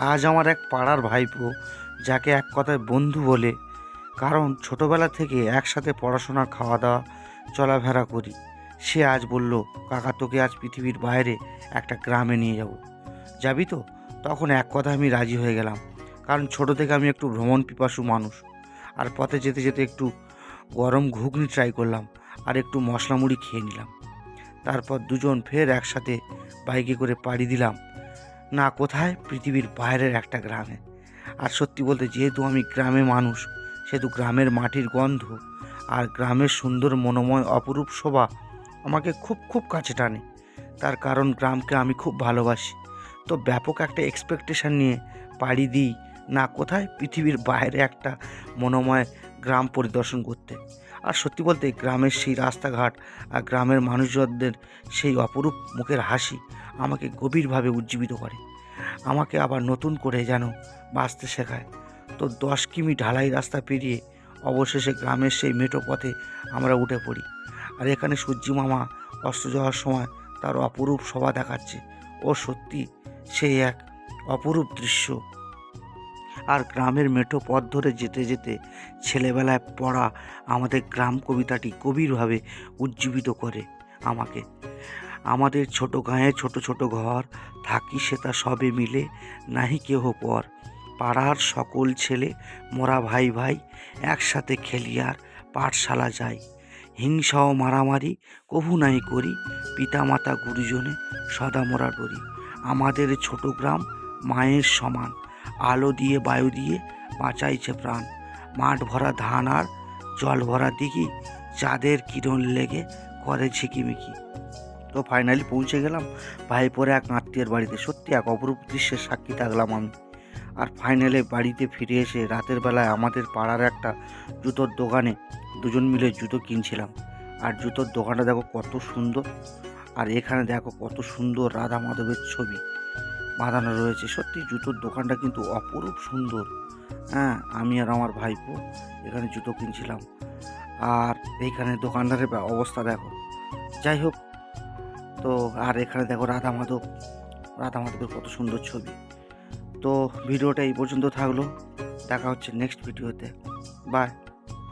আজ আমার এক পাড়ার ভাইপো, যাকে এক কথায় বন্ধু বলে, কারণ ছোটবেলা থেকে একসাথে পড়াশোনা, খাওয়া দাওয়া, চলাফেরা করি, সে আজ বলল, কাকা তোকে আজ পৃথিবীর বাইরে একটা গ্রামে নিয়ে যাব, যাবি তো? তখন এক কথা আমি রাজি হয়ে গেলাম, কারণ ছোট থেকে আমি একটু ভ্রমণ পিপাসু মানুষ। আর পথে যেতে যেতে একটু গরম ঘুগনি ট্রাই করলাম, আর একটু মশলা মুড়ি খেয়ে নিলাম। তারপর দুজন ফের একসাথে বাইকে করে পাড়ি দিলাম, না কোথায়, পৃথিবীর বাইরের একটা গ্রামে। আর সত্যি বলতে, যেহেতু আমি গ্রামে মানুষ, সেহেতু গ্রামের মাটির গন্ধ আর গ্রামের সুন্দর মনোময় অপরূপ শোভা আমাকে খুব খুব কাছে টানে। তার কারণ গ্রামকে আমি খুব ভালোবাসি। তো ব্যাপক একটা এক্সপেকটেশন নিয়ে পাড়ি দিই, না কোথায়, পৃথিবীর বাইরে একটা মনোময় গ্রাম পরিদর্শন করতে। আর সত্যি বলতে, গ্রামের সেই রাস্তাঘাট আর গ্রামের মানুষজনদের সেই অপরূপ মুখের হাসি আমাকে গভীরভাবে উজ্জীবিত করে, আমাকে আবার নতুন করে যেন বাঁচতে শেখায়। তো 10 কিমি ঢালাই রাস্তা পেরিয়ে অবশেষে গ্রামের সেই মেঠো পথে আমরা উঠে পড়ি। আর এখানে সূর্যি মামা অস্ত যাওয়ার সময় তার অপরূপ শোভা দেখাচ্ছে। ও সত্যি সেই এক অপরূপ দৃশ্য। আর গ্রামের মেঠো পথ ধরে যেতে যেতে ছেলেবেলায় পড়া আমাদের গ্রাম কবিতাটি গভীরভাবে উজ্জীবিত করে আমাকে। আমাদের ছোট গাঁয়ে ছোট ছোট ঘর, থাকি সেটা সবে মিলে, নাহি কেহ পর। পাড়ার সকল ছেলে মোরা ভাই ভাই, একসাথে খেলি আর পাঠশালা যাই। হিংসা ও মারামারি কভু নাই করি, পিতামাতা গুরুজনে সদা মোরা ডরি। আমাদের ছোট গ্রাম মায়ের সমান, আলো দিয়ে বায়ু দিয়ে বাঁচাইছে প্রাণ। মাঠ ভরা ধান আর জল ভরা দিঘি, চাঁদের কিরণ লেগে করে ঝিকিমিকি। তো ফাইনালি পৌঁছে গেলাম ভাইপোরে এক আত্মীয়ের বাড়িতে। সত্যি এক অপরূপ দৃশ্যের সাক্ষী থাকলাম আমি। আর ফাইনালে বাড়িতে ফিরে এসে রাতের বেলায় আমাদের পাড়ার একটা জুতোর দোকানে দুজন মিলে জুতো কিনছিলাম। আর জুতোর দোকানটা দেখো কত সুন্দর, আর এখানে দেখো কত সুন্দর রাধা মাধবের ছবি বাঁধানো রয়েছে। সত্যি জুতোর দোকানটা কিন্তু অপরূপ সুন্দর। হ্যাঁ, আমি আর আমার ভাইপো এখানে জুতো কিনছিলাম। আর এইখানে দোকানদারের অবস্থা দেখো। যাই হোক, তো আর এখানে দেখো রাধা মাধবের কত সুন্দর ছবি। তো ভিডিওটা এই পর্যন্ত থাকলো, দেখা হচ্ছে নেক্সট ভিডিওতে। বাই।